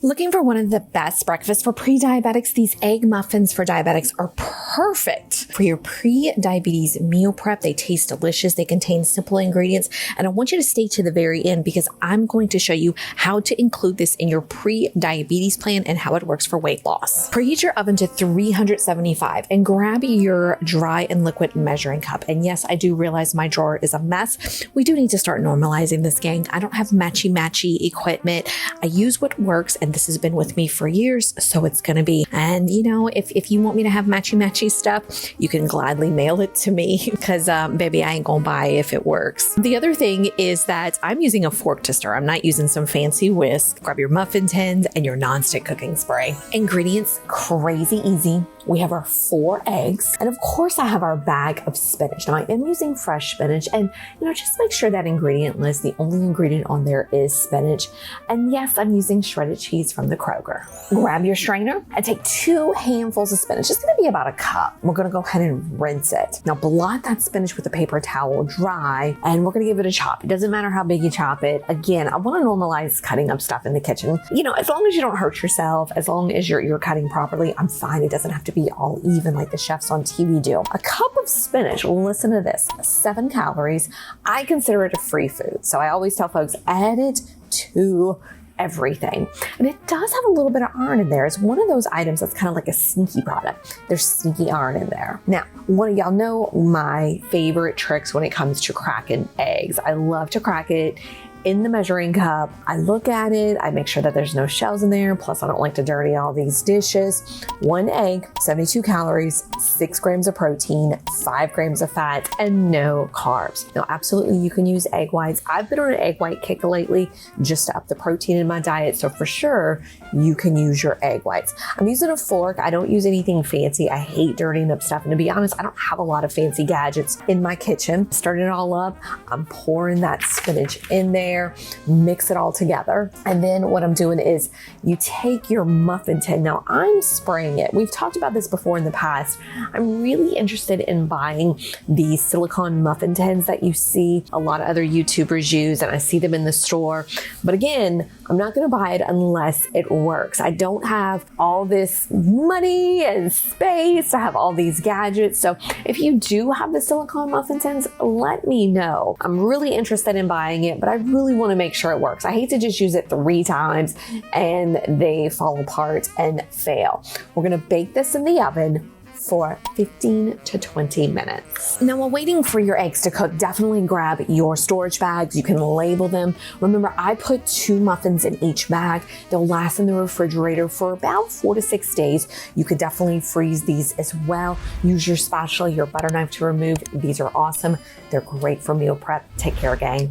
Looking for one of the best breakfasts for pre-diabetics? These egg muffins for diabetics are perfect for your pre-diabetes meal prep. They taste delicious. They contain simple ingredients. And I want you to stay to the very end because I'm going to show you how to include this in your pre-diabetes plan and how it works for weight loss. Preheat your oven to 375 and grab your dry and liquid measuring cup. And yes, I do realize my drawer is a mess. We do need to start normalizing this, gang. I don't have matchy equipment. I use what works, and this has been with me for years, so it's gonna be. And you know, if you want me to have matchy stuff, you can gladly mail it to me because baby, I ain't gonna buy if it works. The other thing is that I'm using a fork to stir. I'm not using some fancy whisk. Grab your muffin tins and your nonstick cooking spray. Ingredients, crazy easy. We have our 4 eggs, and of course I have our bag of spinach. Now I am using fresh spinach, and just make sure that ingredient list, the only ingredient on there is spinach. And yes, I'm using shredded cheese from the Kroger. Grab your strainer and take 2 handfuls of spinach. It's gonna be about a cup. We're gonna go ahead and rinse it. Now blot that spinach with a paper towel dry, and we're gonna give it a chop. It doesn't matter how big you chop it. Again, I wanna normalize cutting up stuff in the kitchen. As long as you don't hurt yourself, as long as you're cutting properly, I'm fine. It doesn't have to be all even like the chefs on TV do. A cup of spinach, listen to this, 7 calories. I consider it a free food. So I always tell folks, add it to everything. And it does have a little bit of iron in there. It's one of those items that's kind of like a sneaky product. There's sneaky iron in there. Now, one of y'all know my favorite tricks when it comes to cracking eggs. I love to crack it in the measuring cup. I look at it, I make sure that there's no shells in there. Plus I don't like to dirty all these dishes. 1 egg, 72 calories, 6 grams of protein, 5 grams of fat, and no carbs. Now, absolutely you can use egg whites. I've been on an egg white kick lately just to up the protein in my diet. So for sure you can use your egg whites. I'm using a fork. I don't use anything fancy. I hate dirtying up stuff. And to be honest, I don't have a lot of fancy gadgets in my kitchen. Starting it all up, I'm pouring that spinach in there, mix it all together. And then what I'm doing is you take your muffin tin. Now I'm spraying it. We've talked about this before in the past. I'm really interested in buying these silicone muffin tins that you see a lot of other YouTubers use, and I see them in the store. But again, I'm not gonna buy it unless it works. I don't have all this money and space to have all these gadgets. So if you do have the silicone muffin tins, let me know. I'm really interested in buying it, but I really want to make sure it works. I hate to just use it 3 times and they fall apart and fail. We're going to bake this in the oven for 15 to 20 minutes. Now, while waiting for your eggs to cook, definitely grab your storage bags. You can label them. Remember, I put 2 muffins in each bag. They'll last in the refrigerator for about 4 to 6 days. You could definitely freeze these as well. Use your spatula, your butter knife to remove. These are awesome. They're great for meal prep. Take care, gang.